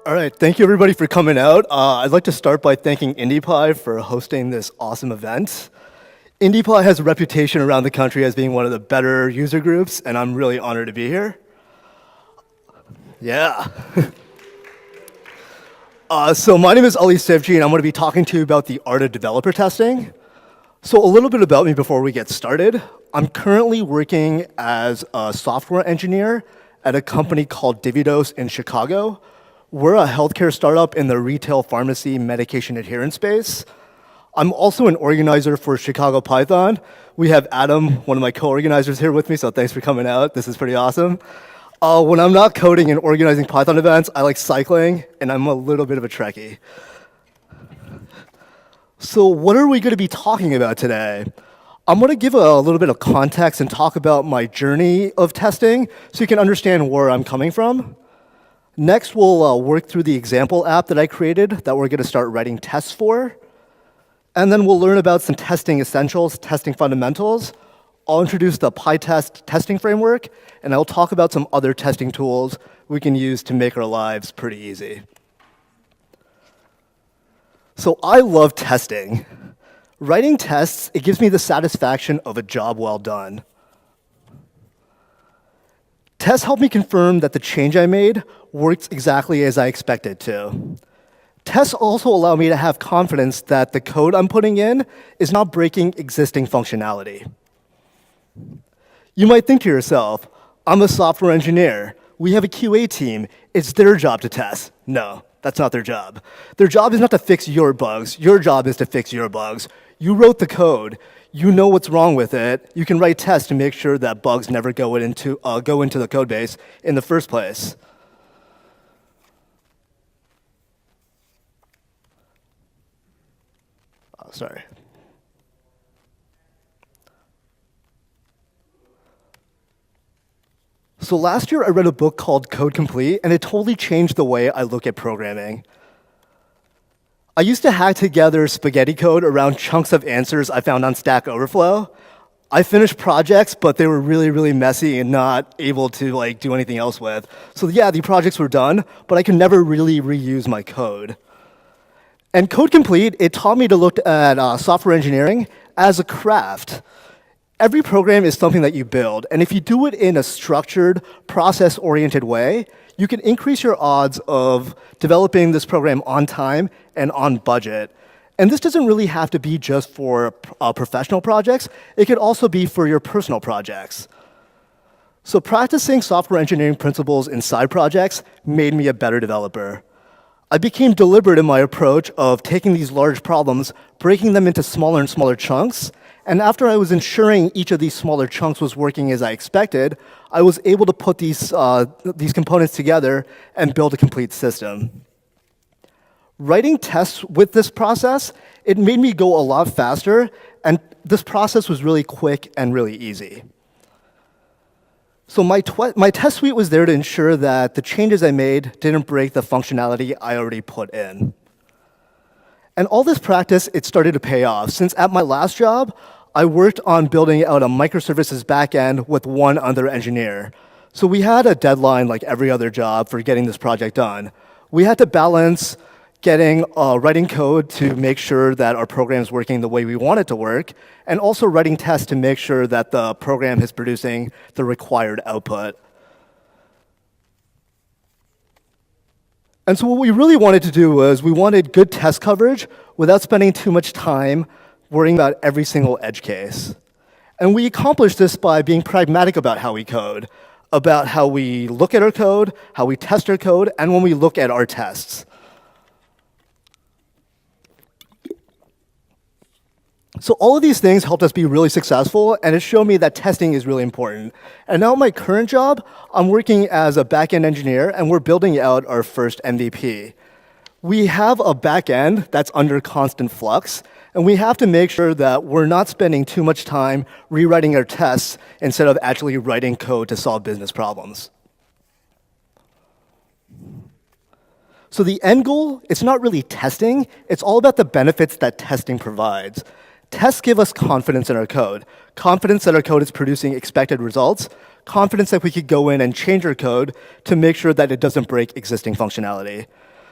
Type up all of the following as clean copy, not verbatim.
All right, thank you everybody for coming out. I'd like to start by thanking IndyPy for hosting this awesome event. IndyPy has a reputation around the country as being one of the better user groups, and I'm really honored to be here. Yeah. So my name is Sivji, and I'm going to be talking to you about the art of developer testing. So a little bit about me before we get started. I'm currently working as a software engineer at a company called Dividos in Chicago. We're a healthcare startup in the retail pharmacy medication adherence space. I'm also an organizer for Chicago Python. We have Adam, one of my co-organizers, here with me, so thanks for coming out. This is pretty awesome. When I'm not coding and organizing Python events, I like cycling, and I'm a little bit of a Trekkie. So what are we going to be talking about today? I'm going to give a little bit of context and talk about my journey of testing so you can understand where I'm coming from. Next, we'll work through the example app that I created that we're going to start writing tests for. And then we'll learn about some testing essentials, testing fundamentals. I'll introduce the pytest testing framework, and I'll talk about some other testing tools we can use to make our lives pretty easy. So I love testing. Writing tests, it gives me the satisfaction of a job well done. Tests help me confirm that the change I made works exactly as I expected it to. Tests also allow me to have confidence that the code I'm putting in is not breaking existing functionality. You might think to yourself, I'm a software engineer. We have a QA team. It's their job to test. No, that's not their job. Their job is not to fix your bugs. Your job is to fix your bugs. You wrote the code. You know what's wrong with it. You can write tests to make sure that bugs never go into the code base in the first place. Oh, sorry. So last year I read a book called Code Complete, and it totally changed the way I look at programming. I used to hack together spaghetti code around chunks of answers I found on Stack Overflow. I finished projects, but they were really, really messy and not able to do anything else with. So yeah, the projects were done, but I could never really reuse my code. And Code Complete, it taught me to look at software engineering as a craft. Every program is something that you build, and if you do it in a structured, process-oriented way, you can increase your odds of developing this program on time and on budget. And this doesn't really have to be just for professional projects. It could also be for your personal projects. So practicing software engineering principles in side projects made me a better developer. I became deliberate in my approach of taking these large problems, breaking them into smaller and smaller chunks, and after I was ensuring each of these smaller chunks was working as I expected, I was able to put these components together and build a complete system. Writing tests with this process, it made me go a lot faster, and this process was really quick and really easy. So my test suite was there to ensure that the changes I made didn't break the functionality I already put in. And all this practice, it started to pay off. Since at my last job, I worked on building out a microservices backend with one other engineer. So we had a deadline like every other job for getting this project done. We had to balance writing code to make sure that our program is working the way we want it to work, and also writing tests to make sure that the program is producing the required output. And so what we really wanted to do was we wanted good test coverage without spending too much time worrying about every single edge case. And we accomplished this by being pragmatic about how we code, about how we look at our code, how we test our code, and when we look at our tests. So all of these things helped us be really successful, and it showed me that testing is really important. And now in my current job, I'm working as a back-end engineer, and we're building out our first MVP. We have a back-end that's under constant flux, and we have to make sure that we're not spending too much time rewriting our tests instead of actually writing code to solve business problems. So the end goal, it's not really testing, it's all about the benefits that testing provides. Tests give us confidence in our code, confidence that our code is producing expected results, confidence that we could go in and change our code to make sure that it doesn't break existing functionality.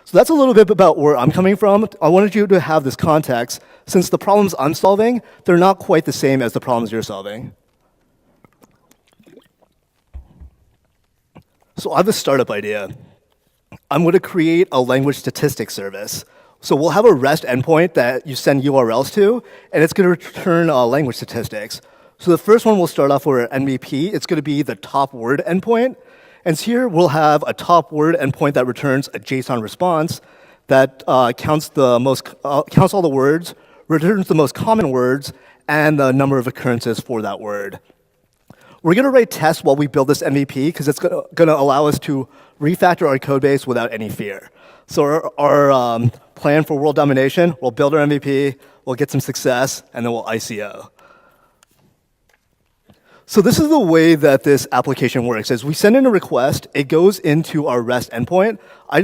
So that's a little bit about where I'm coming from. I wanted you to have this context, since the problems I'm solving, they're not quite the same as the problems you're solving. So I have a startup idea. I'm going to create a language statistics service. So we'll have a REST endpoint that you send URLs to, and it's going to return language statistics. So the first one we'll start off with an MVP. It's going to be the top word endpoint. And so here we'll have a top word endpoint that returns a JSON response that counts all the words, returns the most common words, and the number of occurrences for that word. We're going to write tests while we build this MVP because it's going to allow us to refactor our code base without any fear. So our plan for world domination, we'll build our MVP, we'll get some success, and then we'll ICO. So this is the way that this application works. As we send in a request, it goes into our REST endpoint. I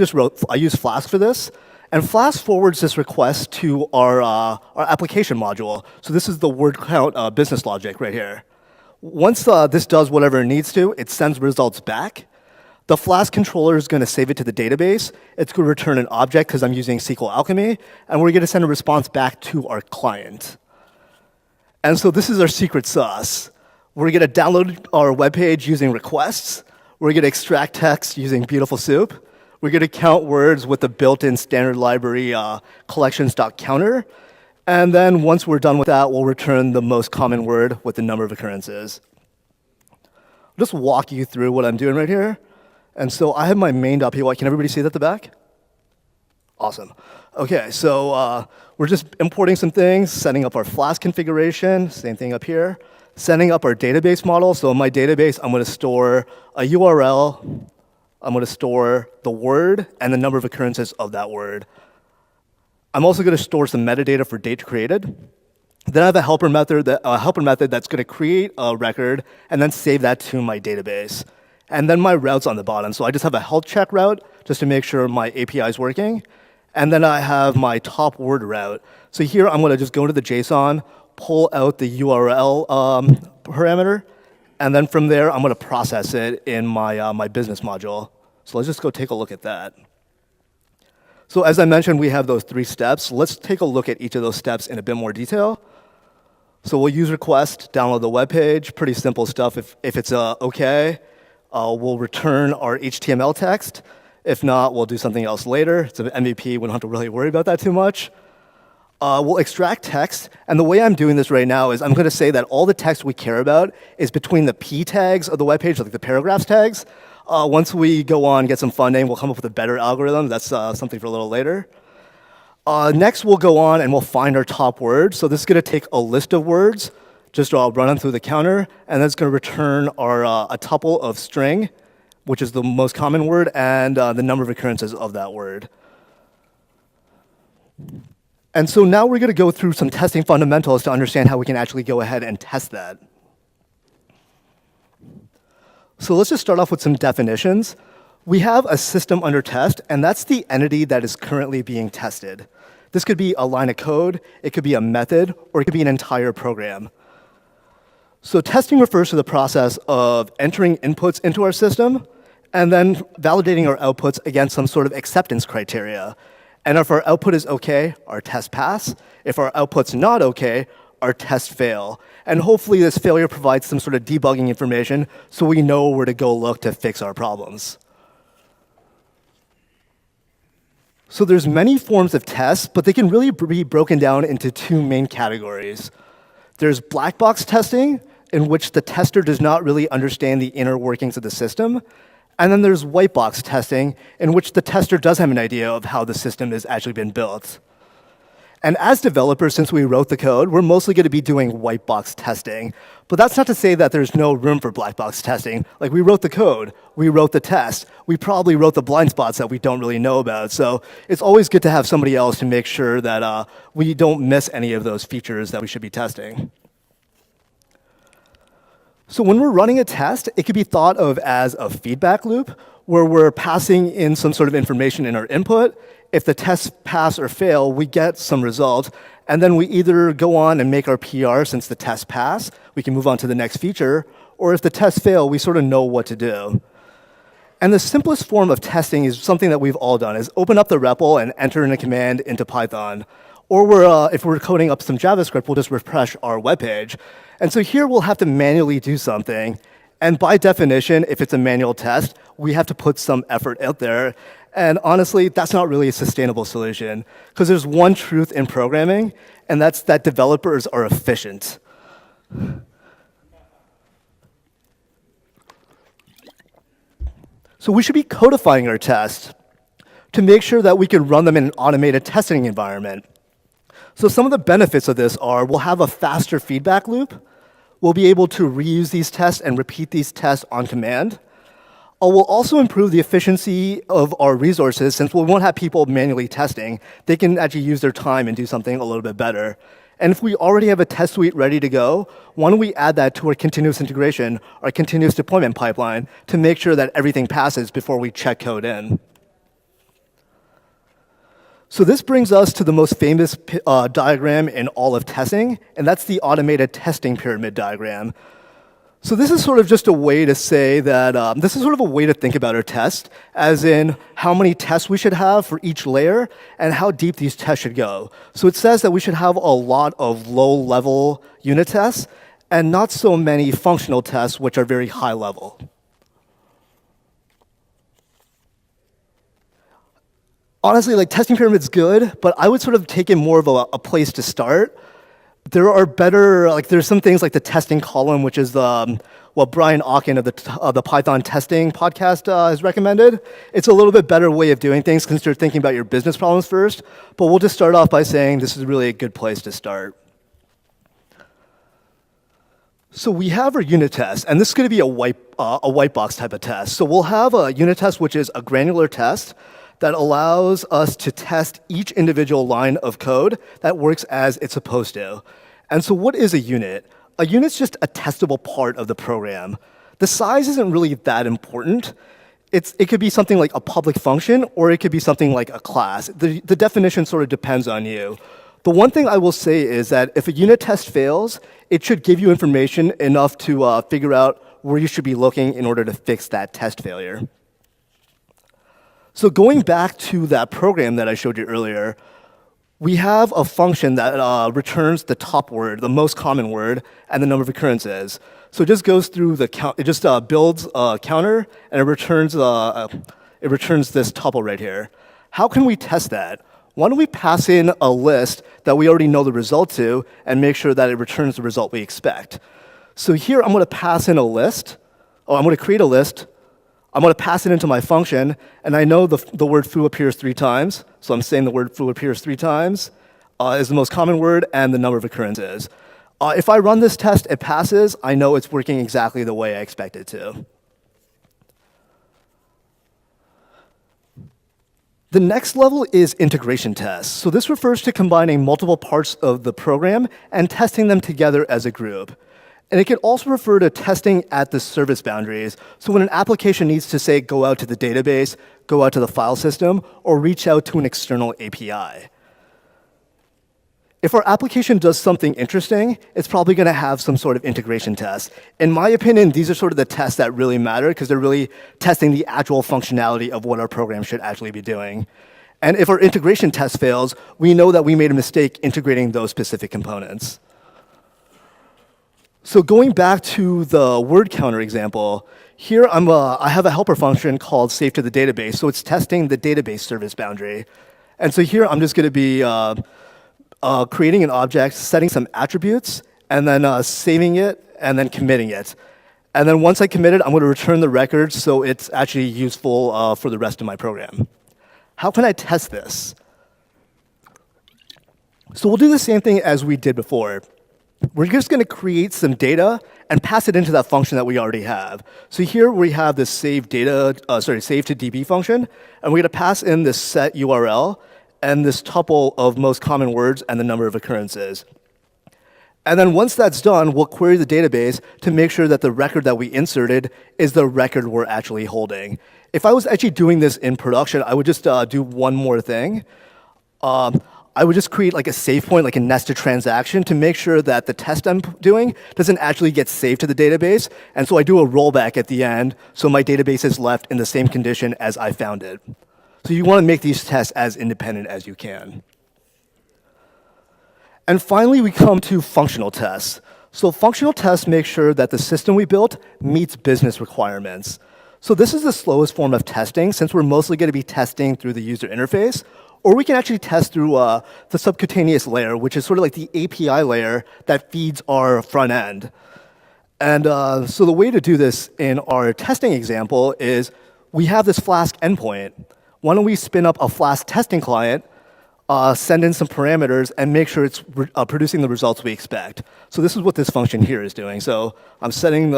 use Flask for this. And Flask forwards this request to our application module. So this is the word count business logic right here. Once this does whatever it needs to, it sends results back. The Flask controller is going to save it to the database. It's going to return an object because I'm using SQL Alchemy. And we're going to send a response back to our client. And so this is our secret sauce. We're going to download our web page using requests. We're going to extract text using Beautiful Soup. We're going to count words with the built-in standard library collections.counter. And then once we're done with that, we'll return the most common word with the number of occurrences. I'll just walk you through what I'm doing right here. And so I have my main.py. Can everybody see that at the back? Awesome. OK, so we're just importing some things, setting up our Flask configuration, same thing up here. Setting up our database model. So in my database, I'm going to store a URL. I'm going to store the word and the number of occurrences of that word. I'm also going to store some metadata for date created. Then I have a helper method that's going to create a record and then save that to my database. And then my route's on the bottom. So I just have a health check route just to make sure my API is working. And then I have my top word route. So here I'm going to just go to the JSON, pull out the URL parameter, and then from there, I'm going to process it in my business module. So let's just go take a look at that. So as I mentioned, we have those 3 steps. Let's take a look at each of those steps in a bit more detail. So we'll use request, download the web page, pretty simple stuff. If it's OK, we'll return our HTML text. If not, we'll do something else later. It's an MVP. We don't have to really worry about that too much. We'll extract text, and the way I'm doing this right now is I'm going to say that all the text we care about is between the p tags of the web page, like the paragraphs tags. Once we go on, get some funding, we'll come up with a better algorithm. That's something for a little later. Next, we'll go on and we'll find our top word. So this is going to take a list of words, just run them through the counter, and then it's going to return our a tuple of string, which is the most common word, and the number of occurrences of that word. And so now we're going to go through some testing fundamentals to understand how we can actually go ahead and test that. So let's just start off with some definitions. We have a system under test, and that's the entity that is currently being tested. This could be a line of code, it could be a method, or it could be an entire program. So testing refers to the process of entering inputs into our system and then validating our outputs against some sort of acceptance criteria. And if our output is OK, our test pass. If our output's not OK, our test fail. And hopefully this failure provides some sort of debugging information so we know where to go look to fix our problems. So there's many forms of tests, but they can really be broken down into 2 main categories. There's black box testing, in which the tester does not really understand the inner workings of the system. And then there's white box testing, in which the tester does have an idea of how the system has actually been built. And as developers, since we wrote the code, we're mostly going to be doing white box testing. But that's not to say that there's no room for black box testing. Like, we wrote the code, we wrote the test, we probably wrote the blind spots that we don't really know about. So it's always good to have somebody else to make sure that we don't miss any of those features that we should be testing. So when we're running a test, it could be thought of as a feedback loop, where we're passing in some sort of information in our input. If the tests pass or fail, we get some result. And then we either go on and make our PR since the tests pass. We can move on to the next feature. Or if the tests fail, we sort of know what to do. And the simplest form of testing is something that we've all done, is open up the REPL and enter in a command into Python. Or if we're coding up some JavaScript, we'll just refresh our web page. And so here we'll have to manually do something. And by definition, if it's a manual test, we have to put some effort out there. And honestly, that's not really a sustainable solution, because there's one truth in programming, and that's that developers are efficient. So we should be codifying our tests to make sure that we can run them in an automated testing environment. So some of the benefits of this are we'll have a faster feedback loop. We'll be able to reuse these tests and repeat these tests on command. We'll also improve the efficiency of our resources. Since we won't have people manually testing, they can actually use their time and do something a little bit better. And if we already have a test suite ready to go, why don't we add that to our continuous integration, our continuous deployment pipeline, to make sure that everything passes before we check code in. So this brings us to the most famous diagram in all of testing, and that's the automated testing pyramid diagram. So this is sort of just a way to say that this is sort of a way to think about our test, as in how many tests we should have for each layer and how deep these tests should go. So it says that we should have a lot of low-level unit tests and not so many functional tests, which are very high level. Honestly, like, testing pyramid's good, but I would sort of take it more of a place to start. There are better, like, there's some things like the testing column, which is what Brian Ocken of the Python testing podcast has recommended. It's a little bit better way of doing things since you're thinking about your business problems first. But we'll just start off by saying this is really a good place to start. So we have our unit test, and this is going to be a white box type of test. So we'll have a unit test, which is a granular test that allows us to test each individual line of code that works as it's supposed to. And so what is a unit? A unit's just a testable part of the program. The size isn't really that important. It could be something like a public function, or it could be something like a class. The definition sort of depends on you. The one thing I will say is that if a unit test fails, it should give you information enough to figure out where you should be looking in order to fix that test failure. So going back to that program that I showed you earlier, we have a function that returns the top word, the most common word, and the number of occurrences. So it just goes through the count. It just builds a counter, and it returns this tuple right here. How can we test that? Why don't we pass in a list that we already know the result to and make sure that it returns the result we expect? So here I'm going to pass in a list. I'm going to create a list. I'm going to pass it into my function, and I know the word foo appears 3 times, so I'm saying the word foo appears 3 times is the most common word and the number of occurrences. If I run this test, it passes. I know it's working exactly the way I expect it to. The next level is integration tests. So this refers to combining multiple parts of the program and testing them together as a group. And it can also refer to testing at the service boundaries. So when an application needs to, say, go out to the database, go out to the file system, or reach out to an external API. If our application does something interesting, it's probably going to have some sort of integration test. In my opinion, these are sort of the tests that really matter, because they're really testing the actual functionality of what our program should actually be doing. And if our integration test fails, we know that we made a mistake integrating those specific components. So going back to the word counter example, here I have a helper function called save to the database. So it's testing the database service boundary. And so here I'm just going to be creating an object, setting some attributes, and then saving it, and then committing it. And then once I commit it, I'm going to return the record so it's actually useful for the rest of my program. How can I test this? So we'll do the same thing as we did before. We're just going to create some data and pass it into that function that we already have. So here we have this save to DB function, and we're going to pass in this set URL and this tuple of most common words and the number of occurrences. And then once that's done, we'll query the database to make sure that the record that we inserted is the record we're actually holding. If I was actually doing this in production, I would just do one more thing. I would just create like a save point, like a nested transaction, to make sure that the test I'm doing doesn't actually get saved to the database. And so I do a rollback at the end, so my database is left in the same condition as I found it. So you want to make these tests as independent as you can. And finally, we come to functional tests. So functional tests make sure that the system we built meets business requirements. So this is the slowest form of testing, since we're mostly going to be testing through the user interface. Or we can actually test through the subcutaneous layer, which is sort of like the API layer that feeds our front end. And so the way to do this in our testing example is we have this Flask endpoint. Why don't we spin up a Flask testing client, send in some parameters, and make sure it's producing the results we expect. So this is what this function here is doing. So I'm setting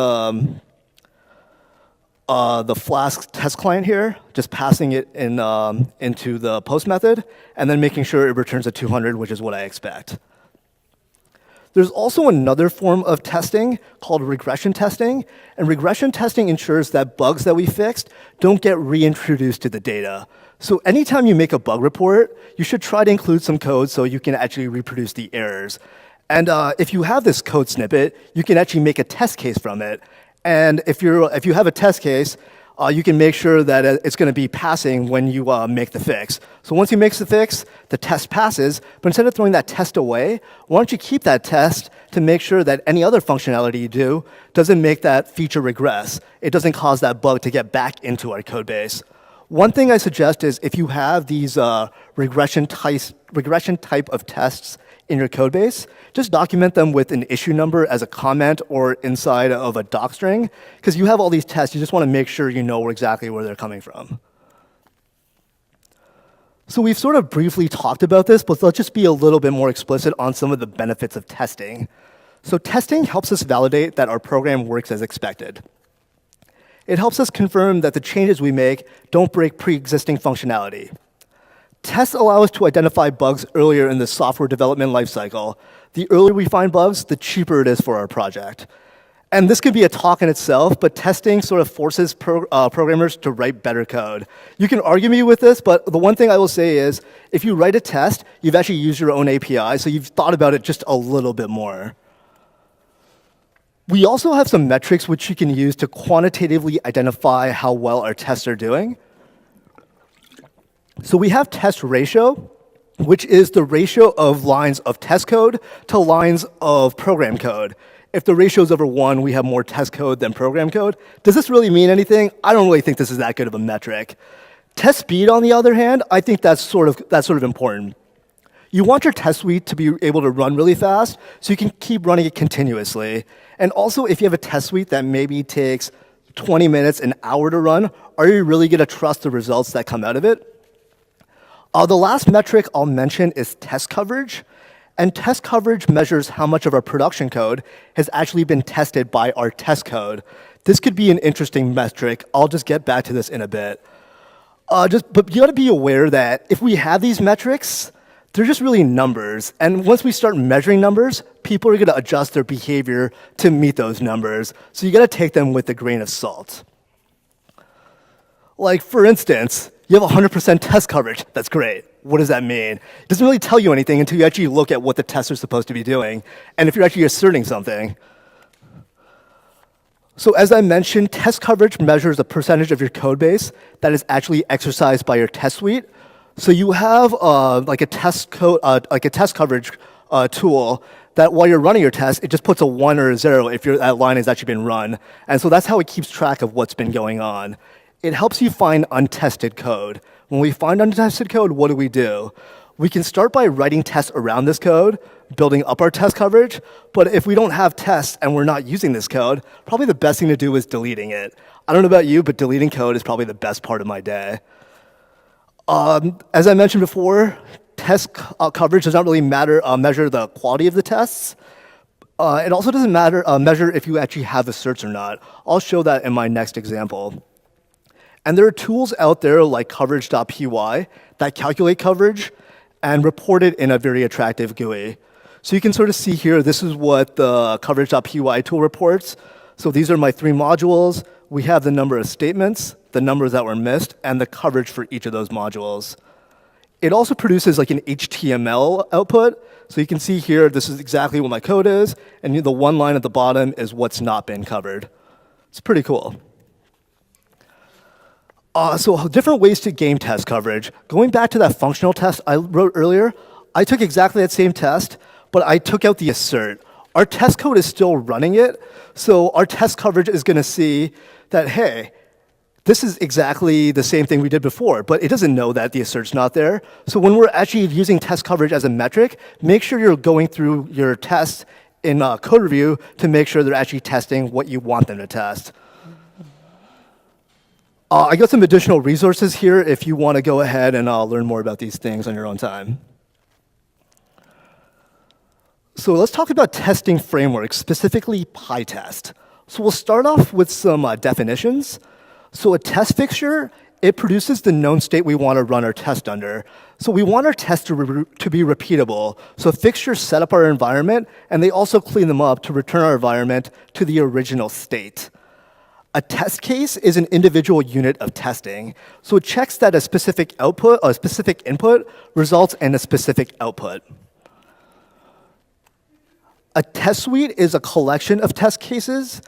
the Flask test client here, just passing it in, into the post method, and then making sure it returns a 200, which is what I expect. There's also another form of testing called regression testing, and regression testing ensures that bugs that we fixed don't get reintroduced to the data. So anytime you make a bug report, you should try to include some code so you can actually reproduce the errors. And if you have this code snippet, you can actually make a test case from it. And if you have a test case, you can make sure that it's going to be passing when you make the fix. So once you make the fix, the test passes, but instead of throwing that test away, why don't you keep that test to make sure that any other functionality you do doesn't make that feature regress. It doesn't cause that bug to get back into our code base. One thing I suggest is if you have these regression type of tests in your code base, just document them with an issue number as a comment or inside of a doc string, because you have all these tests, you just want to make sure you know exactly where they're coming from. So we've sort of briefly talked about this, but let's just be a little bit more explicit on some of the benefits of testing. So testing helps us validate that our program works as expected. It helps us confirm that the changes we make don't break pre-existing functionality. Tests allow us to identify bugs earlier in the software development lifecycle. The earlier we find bugs, the cheaper it is for our project. And this could be a talk in itself, but testing sort of forces programmers to write better code. You can argue me with this, but the one thing I will say is, if you write a test, you've actually used your own API, so you've thought about it just a little bit more. We also have some metrics which you can use to quantitatively identify how well our tests are doing. So we have test ratio, which is the ratio of lines of test code to lines of program code. If the ratio is over 1, we have more test code than program code. Does this really mean anything? I don't really think this is that good of a metric. Test speed, on the other hand, I think that's sort of important. You want your test suite to be able to run really fast, so you can keep running it continuously. And also, if you have a test suite that maybe takes 20 minutes, an hour to run, are you really going to trust the results that come out of it? The last metric I'll mention is test coverage. And test coverage measures how much of our production code has actually been tested by our test code. This could be an interesting metric. I'll just get back to this in a bit. But you got to be aware that if we have these metrics, they're just really numbers. And once we start measuring numbers, people are going to adjust their behavior to meet those numbers. So you got to take them with a grain of salt. Like, for instance, you have 100% test coverage. That's great. What does that mean? It doesn't really tell you anything until you actually look at what the tests are supposed to be doing, and if you're actually asserting something. So as I mentioned, test coverage measures the percentage of your code base that is actually exercised by your test suite. So you have like a test coverage tool that while you're running your test, it just puts a 1 or a 0 if that line has actually been run. And so that's how it keeps track of what's been going on. It helps you find untested code. When we find untested code, what do? We can start by writing tests around this code, building up our test coverage, but if we don't have tests and we're not using this code, probably the best thing to do is deleting it. I don't know about you, but deleting code is probably the best part of my day. As I mentioned before, test coverage does not really measure the quality of the tests. It also doesn't measure if you actually have asserts or not. I'll show that in my next example. And there are tools out there like coverage.py that calculate coverage and report it in a very attractive GUI. So you can sort of see here, this is what the coverage.py tool reports. So these are my 3 modules. We have the number of statements, the numbers that were missed, and the coverage for each of those modules. It also produces like an HTML output. So you can see here, this is exactly what my code is, and the one line at the bottom is what's not been covered. It's pretty cool. So different ways to game test coverage. Going back to that functional test I wrote earlier, I took exactly that same test, but I took out the assert. Our test code is still running it, so our test coverage is going to see that, hey, this is exactly the same thing we did before, but it doesn't know that the assert's not there. So when we're actually using test coverage as a metric, make sure you're going through your tests in code review to make sure they're actually testing what you want them to test. I got some additional resources here if you want to go ahead and learn more about these things on your own time. So let's talk about testing frameworks, specifically pytest. So we'll start off with some definitions. So a test fixture, it produces the known state we want to run our test under. So we want our test to be repeatable. So fixtures set up our environment, and they also clean them up to return our environment to the original state. A test case is an individual unit of testing. So it checks that a specific output, or a specific input, results in a specific output. A test suite is a collection of test cases,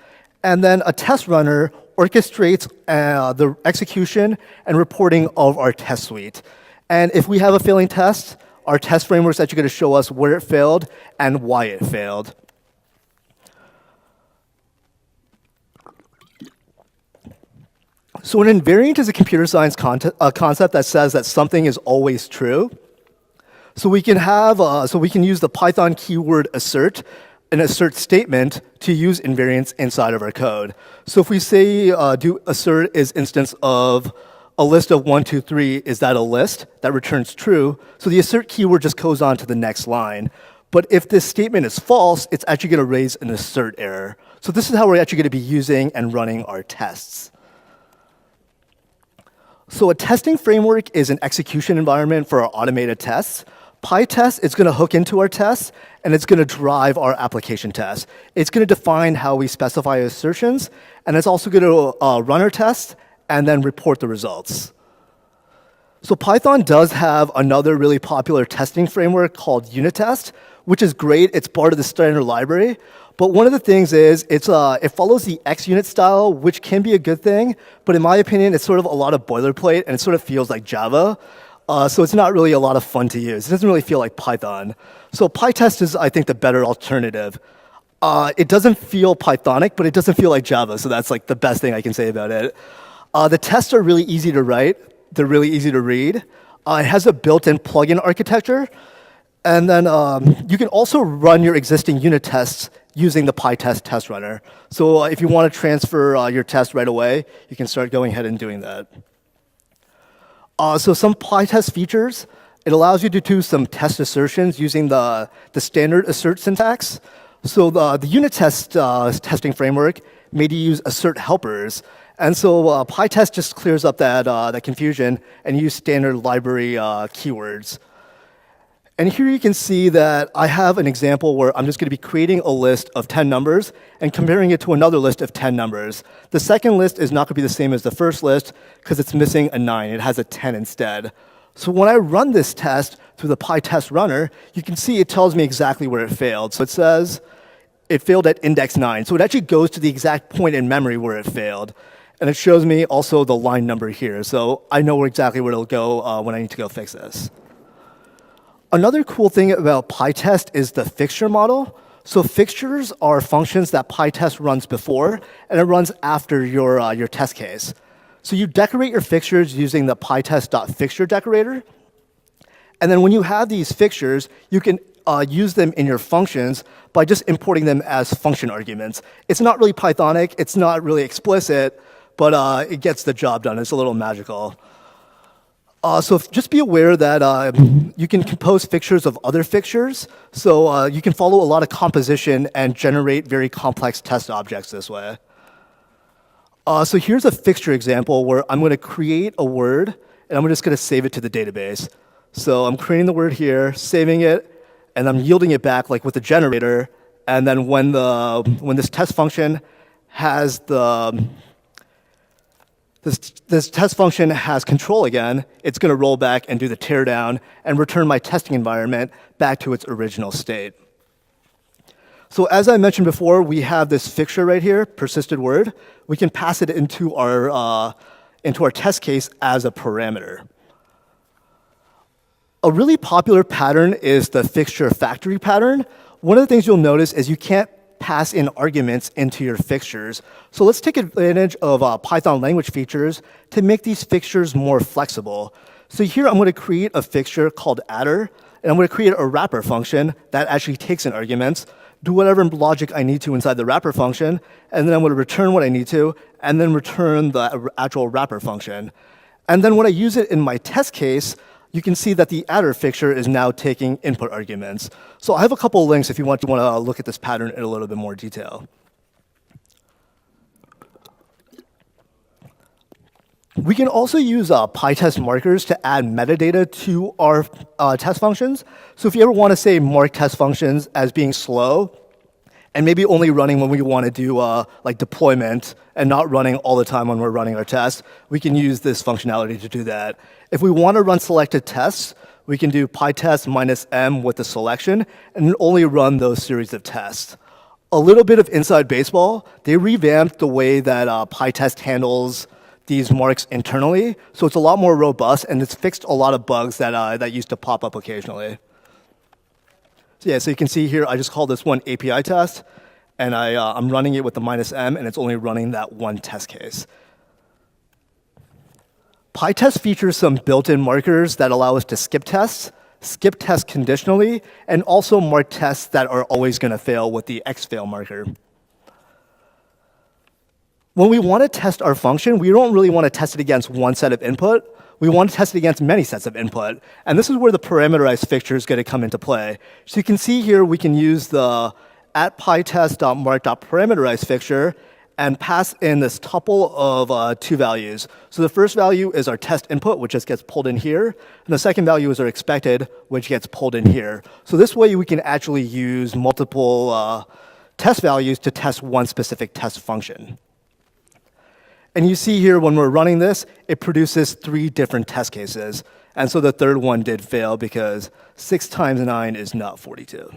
and then a test runner orchestrates the execution and reporting of our test suite. And if we have a failing test, our test framework is actually going to show us where it failed and why it failed. So an invariant is a computer science concept that says that something is always true. So we can use the Python keyword assert, an assert statement, to use invariants inside of our code. So if we say do assert is instance of a list of 1, 2, 3, is that a list? That returns true. So the assert keyword just goes on to the next line. But if this statement is false, it's actually going to raise an assert error. So this is how we're actually going to be using and running our tests. So a testing framework is an execution environment for our automated tests. PyTest is going to hook into our tests, and it's going to drive our application tests. It's going to define how we specify assertions, and it's also going to run our tests and then report the results. So Python does have another really popular testing framework called unit test, which is great. It's part of the standard library. But one of the things is it follows the XUnit style, which can be a good thing. But in my opinion, it's sort of a lot of boilerplate, and it sort of feels like Java. So it's not really a lot of fun to use. It doesn't really feel like Python. So PyTest is, I think, the better alternative. It doesn't feel Pythonic, but it doesn't feel like Java. So that's like the best thing I can say about it. The tests are really easy to write. They're really easy to read. It has a built-in plugin architecture. And then you can also run your existing unit tests using the PyTest test runner. So if you want to transfer your test right away, you can start going ahead and doing that. So some PyTest features, it allows you to do some test assertions using the standard assert syntax. So the unit test testing framework made you use assert helpers. And so PyTest just clears up that confusion and use standard library keywords. And here you can see that I have an example where I'm just going to be creating a list of 10 numbers and comparing it to another list of 10 numbers. The second list is not going to be the same as the first list because it's missing a 9. It has a 10 instead. So when I run this test through the PyTest runner, you can see it tells me exactly where it failed. So it says it failed at index 9. So it actually goes to the exact point in memory where it failed. And it shows me also the line number here. So I know exactly where it'll go when I need to go fix this. Another cool thing about PyTest is the fixture model. So fixtures are functions that PyTest runs before, and it runs after your test case. So you decorate your fixtures using the pytest.fixture decorator. And then when you have these fixtures, you can use them in your functions by just importing them as function arguments. It's not really Pythonic. It's not really explicit, but it gets the job done. It's a little magical. So just be aware that you can compose fixtures of other fixtures. So you can follow a lot of composition and generate very complex test objects this way. So here's a fixture example where I'm going to create a word, and I'm just going to save it to the database. So I'm creating the word here, saving it, and I'm yielding it back like with the generator. And then when this test function has the This test function has control again. It's going to roll back and do the teardown and return my testing environment back to its original state. So as I mentioned before, we have this fixture right here, persisted word. We can pass it into our test case as a parameter. A really popular pattern is the Fixture Factory pattern. One of the things you'll notice is you can't pass in arguments into your fixtures. So let's take advantage of Python language features to make these fixtures more flexible. So here I'm going to create a fixture called adder, and I'm going to create a wrapper function that actually takes in arguments, do whatever logic I need to inside the wrapper function, and then I'm going to return what I need to, and then return the actual wrapper function. And then when I use it in my test case, you can see that the adder fixture is now taking input arguments. So I have a couple of links if you want to look at this pattern in a little bit more detail. We can also use pytest markers to add metadata to our test functions. So if you ever want to say mark test functions as being slow, and maybe only running when we want to do like deployment and not running all the time when we're running our tests, we can use this functionality to do that. If we want to run selected tests, we can do pytest -m with the selection and only run those series of tests. A little bit of inside baseball, they revamped the way that pytest handles these marks internally, so it's a lot more robust and it's fixed a lot of bugs that used to pop up occasionally. So yeah, so you can see here, I just call this one API test, and I'm running it with the -m, and it's only running that one test case. PyTest features some built-in markers that allow us to skip tests conditionally, and also mark tests that are always going to fail with the xfail marker. When we want to test our function, we don't really want to test it against one set of input. We want to test it against many sets of input. And this is where the parameterized fixture is going to come into play. So you can see here we can use the @pytest.mark.parameterized fixture and pass in this tuple of two values. So the first value is our test input, which just gets pulled in here. And the second value is our expected, which gets pulled in here. So this way we can actually use multiple test values to test one specific test function. And you see here when we're running this, it produces 3 different test cases. And so the third one did fail because 6 times 9 is not 42.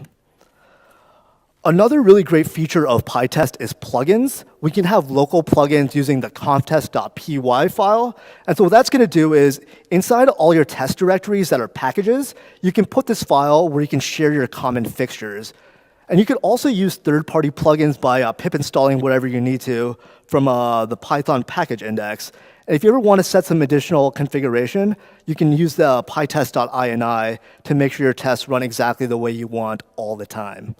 Another really great feature of PyTest is plugins. We can have local plugins using the conftest.py file. And so what that's going to do is inside all your test directories that are packages, you can put this file where you can share your common fixtures. And you can also use third-party plugins by pip installing whatever you need to from the Python package index. And if you ever want to set some additional configuration, you can use the pytest.ini to make sure your tests run exactly the way you want all the time.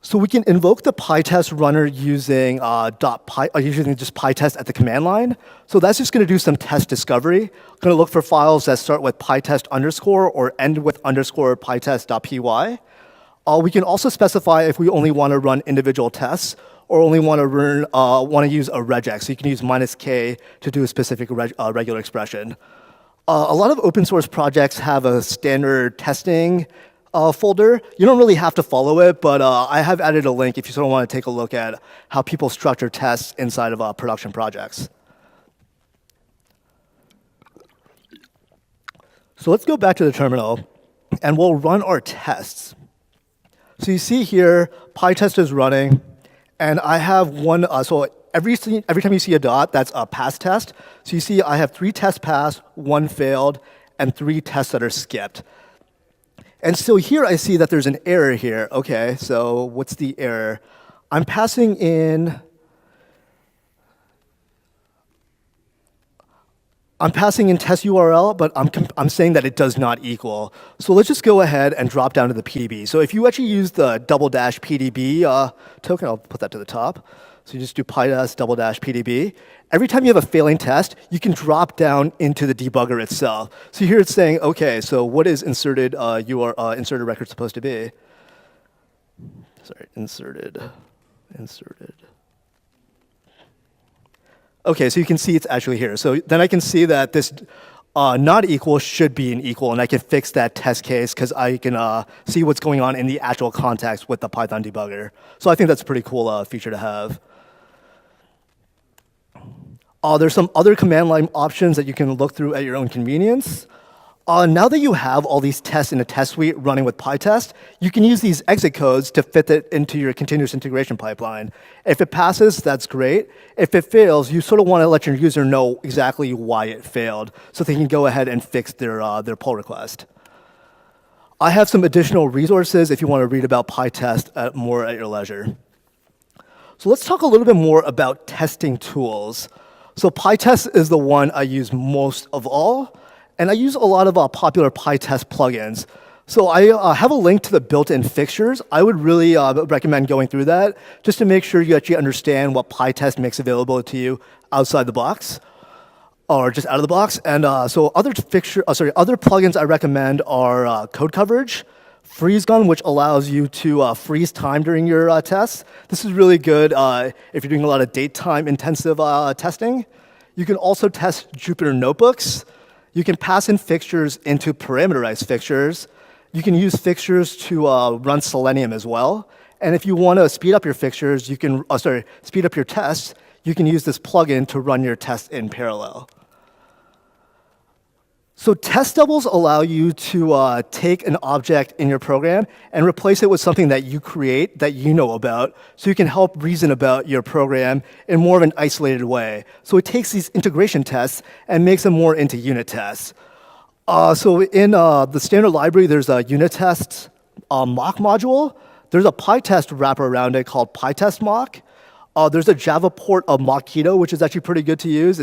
So we can invoke the PyTest runner using just PyTest at the command line. So that's just going to do some test discovery. Going to look for files that start with PyTest underscore or end with underscore pytest.py. We can also specify if we only want to run individual tests or only want to use a regex. So you can use -k to do a specific regular expression. A lot of open source projects have a standard testing folder. You don't really have to follow it, but I have added a link if you sort of want to take a look at how people structure tests inside of production projects. So let's go back to the terminal, and we'll run our tests. So you see here, PyTest is running, and I have one, so every time you see a dot, that's a pass test. So you see I have 3 tests passed, 1 failed, and 3 tests that are skipped. And so here I see that there's an error here. Okay, so what's the error? I'm passing in test URL, but I'm saying that it does not equal. So let's just go ahead and drop down to the PDB. So if you actually use the --PDB token, I'll put that to the top. So you just do pytest --PDB. Every time you have a failing test, you can drop down into the debugger itself. So here it's saying, okay, so what is inserted inserted record supposed to be? Sorry, inserted. Okay, so you can see it's actually here. So then I can see that this not equal should be an equal, and I can fix that test case because I can see what's going on in the actual context with the Python debugger. So I think that's a pretty cool feature to have. There's some other command line options that you can look through at your own convenience. Now that you have all these tests in a test suite running with pytest, you can use these exit codes to fit it into your continuous integration pipeline. If it passes, that's great. If it fails, you sort of want to let your user know exactly why it failed so they can go ahead and fix their pull request. I have some additional resources if you want to read about pytest more at your leisure. So let's talk a little bit more about testing tools. So pytest is the one I use most of all. And I use a lot of popular pytest plugins. So I have a link to the built-in fixtures. I would really recommend going through that just to make sure you actually understand what pytest makes available to you outside the box or just out of the box. And so other plugins I recommend are code coverage, freeze gun, which allows you to freeze time during your tests. This is really good if you're doing a lot of date-time intensive testing. You can also test Jupyter notebooks. You can pass in fixtures into parameterized fixtures. You can use fixtures to run Selenium as well. And if you want to speed up your fixtures, you can speed up your tests. You can use this plugin to run your tests in parallel. So test doubles allow you to take an object in your program and replace it with something that you create that you know about, so you can help reason about your program in more of an isolated way. So it takes these integration tests and makes them more into unit tests. So in the standard library, there's a unit test mock module. There's a pytest wrapper around it called pytest mock. There's a Java port of Mockito, which is actually pretty good to use.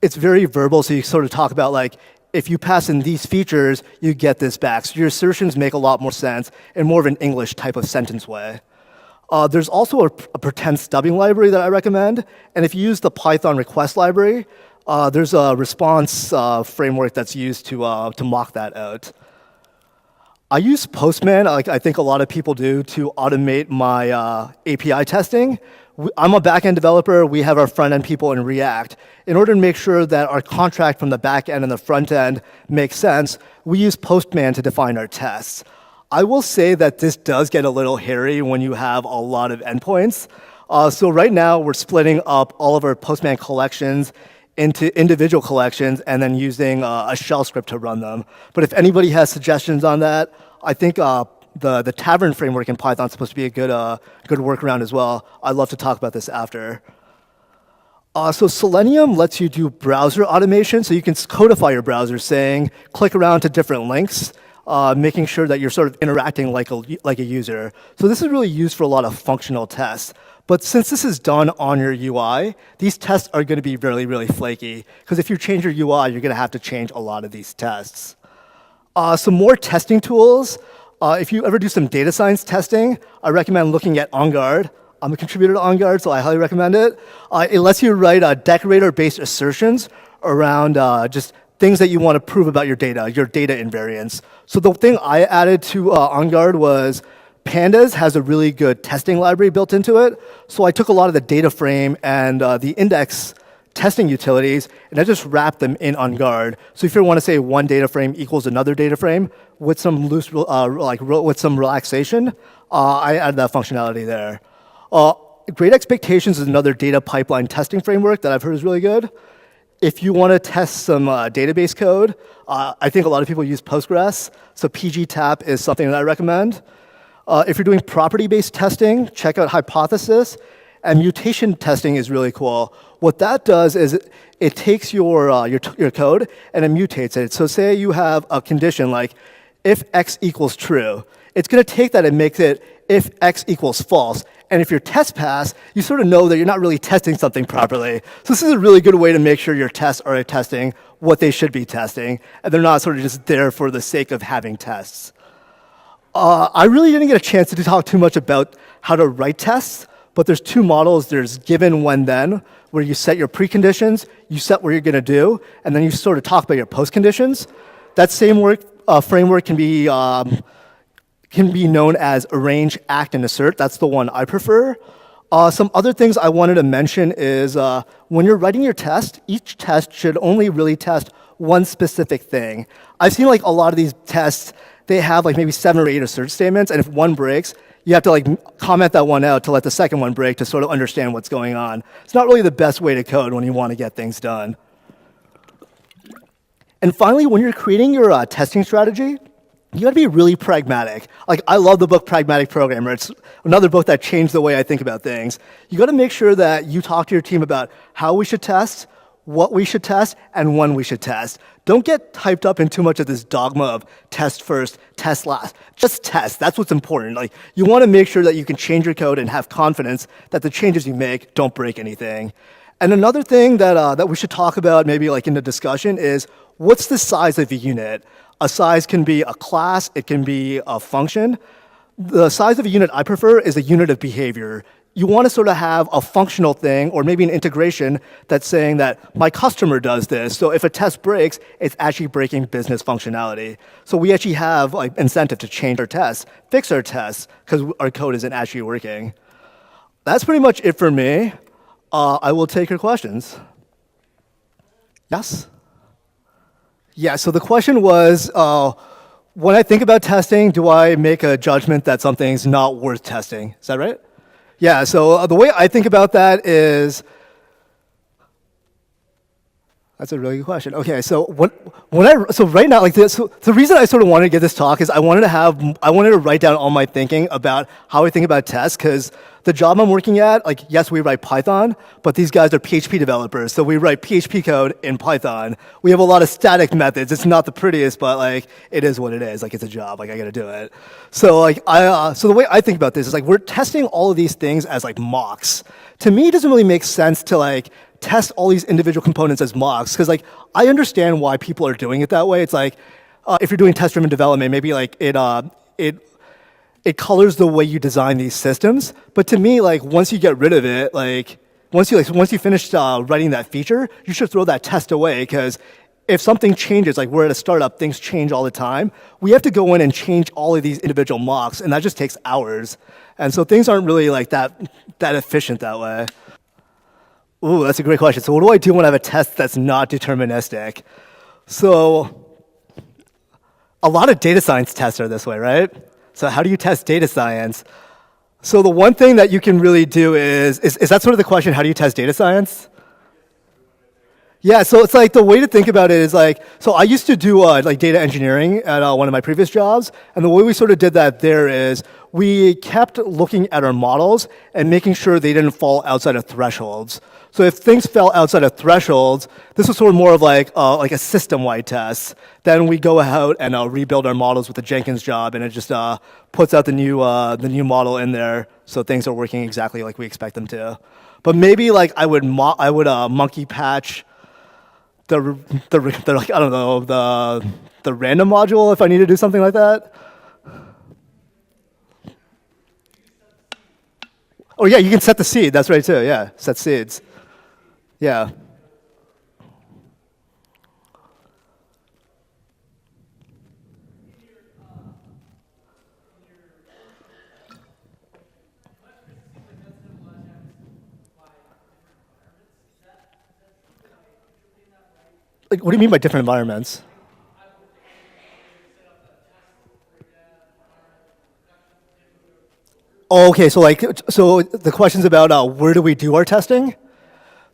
It's very verbal, so you sort of talk about like, if you pass in these features, you get this back. So your assertions make a lot more sense in more of an English type of sentence way. There's also a pretend stubbing library that I recommend. And if you use the Python request library, there's a response framework that's used to mock that out. I use Postman, like I think a lot of people do, to automate my API testing. I'm a back-end developer. We have our front-end people in React. In order to make sure that our contract from the back-end and the front-end makes sense, we use Postman to define our tests. I will say that this does get a little hairy when you have a lot of endpoints. So right now, we're splitting up all of our Postman collections into individual collections and then using a shell script to run them. But if anybody has suggestions on that, I think the Tavern framework in Python is supposed to be a good workaround as well. I'd love to talk about this after. So Selenium lets you do browser automation, so you can codify your browser saying, click around to different links, making sure that you're sort of interacting like a user. So this is really used for a lot of functional tests. But since this is done on your UI, these tests are going to be really, really flaky. Because if you change your UI, you're going to have to change a lot of these tests. Some more testing tools. If you ever do some data science testing, I recommend looking at OnGuard. I'm a contributor to OnGuard, so I highly recommend it. It lets you write decorator-based assertions around just things that you want to prove about your data invariance. So the thing I added to OnGuard was Pandas has a really good testing library built into it. So I took a lot of the data frame and the index testing utilities, and I just wrapped them in OnGuard. So if you want to say one data frame equals another data frame with some loose, with some relaxation, I added that functionality there. Great Expectations is another data pipeline testing framework that I've heard is really good. If you want to test some database code, I think a lot of people use Postgres, so pgtap is something that I recommend. If you're doing property-based testing, check out Hypothesis. And mutation testing is really cool. What that does is it takes your code and it mutates it. So say you have a condition like if x equals true. It's going to take that and make it if x equals false. And if your tests pass, you sort of know that you're not really testing something properly. So this is a really good way to make sure your tests are testing what they should be testing, and they're not sort of just there for the sake of having tests. I really didn't get a chance to talk too much about how to write tests, but there's two models. There's given, when, then, where you set your preconditions, you set what you're going to do, and then you sort of talk about your postconditions. That same framework can be known as arrange, act, and assert. That's the one I prefer. Some other things I wanted to mention is when you're writing your test, each test should only really test one specific thing. I've seen like a lot of these tests, they have like maybe 7 or 8 assert statements, and if one breaks, you have to like comment that one out to let the second one break to sort of understand what's going on. It's not really the best way to code when you want to get things done. And finally, when you're creating your testing strategy, you got to be really pragmatic. Like, I love the book Pragmatic Programmer. It's another book that changed the way I think about things. You got to make sure that you talk to your team about how we should test, what we should test, and when we should test. Don't get hyped up in too much of this dogma of test first, test last. Just test. That's what's important. Like, you want to make sure that you can change your code and have confidence that the changes you make don't break anything. And another thing that we should talk about maybe like in the discussion is, what's the size of a unit? A size can be a class, it can be a function. The size of a unit I prefer is a unit of behavior. You want to sort of have a functional thing or maybe an integration that's saying that my customer does this. So if a test breaks, it's actually breaking business functionality. So we actually have like incentive to change our tests, fix our tests, because our code isn't actually working. That's pretty much it for me. I will take your questions. Yes? Yeah, so the question was, when I think about testing, do I make a judgment that something's not worth testing? Is that right? Yeah, so the way I think about that is, that's a really good question. Okay, so so right now, like this, so the reason I sort of wanted to give this talk is I wanted to write down all my thinking about how I think about tests, because the job I'm working at, like, yes, we write Python, but these guys are PHP developers, so we write PHP code in Python. We have a lot of static methods. It's not the prettiest, but like, it is what it is. Like, it's a job. Like, I got to do it. So like, so the way I think about this is like, we're testing all of these things as like mocks. To me, it doesn't really make sense to like test all these individual components as mocks, because like, I understand why people are doing it that way. It's like, if you're doing test-driven development, maybe like it colors the way you design these systems. But to me, like, once you get rid of it, like once you finish writing that feature, you should throw that test away, because if something changes, like we're at a startup, things change all the time. We have to go in and change all of these individual mocks, and that just takes hours. And so things aren't really like that efficient that way. Ooh, that's a great question. So what do I do when I have a test that's not deterministic? So a lot of data science tests are this way, right? So how do you test data science? So the one thing that you can really do is that sort of the question, how do you test data science? Yeah, so it's like the way to think about it is like, so I used to do like data engineering at one of my previous jobs, and the way we sort of did that there is we kept looking at our models and making sure they didn't fall outside of thresholds. So if things fell outside of thresholds, this was sort of more of like a system-wide test. Then we go out and rebuild our models with the Jenkins job, and it just puts out the new model in there, so things are working exactly like we expect them to. But maybe like I would monkey patch the like, I don't know, the random module if I need to do something like that. Oh yeah, you can set the seed. That's right too. Yeah, set seeds. Yeah. Like, what do you mean by different environments? Oh, okay, so like, so the question's about where do we do our testing?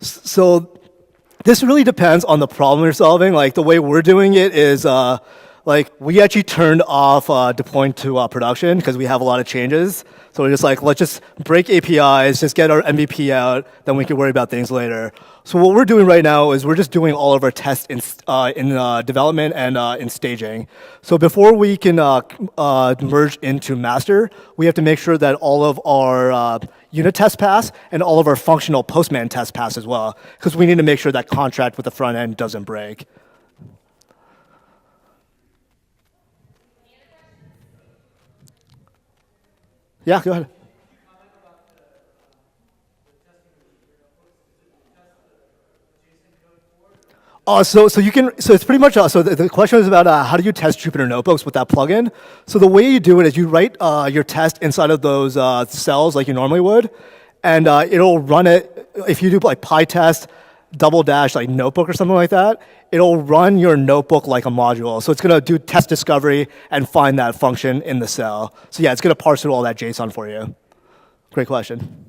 So this really depends on the problem you're solving. Like, the way we're doing it is like, we actually turned off deploying to production because we have a lot of changes. So we're just like, let's just break APIs, just get our MVP out, then we can worry about things later. So what we're doing right now is we're just doing all of our tests in development and in staging. So before we can merge into master, we have to make sure that all of our unit tests pass and all of our functional postman tests pass as well, because we need to make sure that contract with the front end doesn't break. Yeah, go ahead. So you can, so it's pretty much, so the question is about how do you test Jupyter Notebooks with that plugin? So the way you do it is you write your test inside of those cells like you normally would, and it'll run it, if you do like pytest double dash like notebook or something like that, it'll run your notebook like a module. So it's going to do test discovery and find that function in the cell. So yeah, it's going to parse through all that JSON for you. Great question.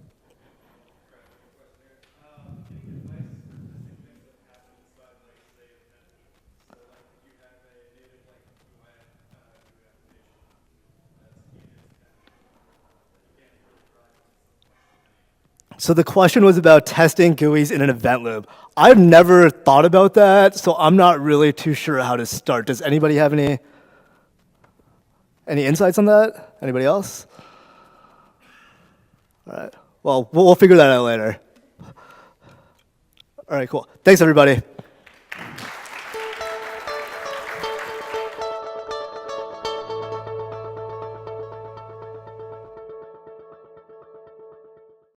So the question was about testing GUIs in an event loop. I've never thought about that, so I'm not really too sure how to start. Does anybody have any insights on that? Anybody else? All right. Well, we'll figure that out later. All right, cool. Thanks, everybody.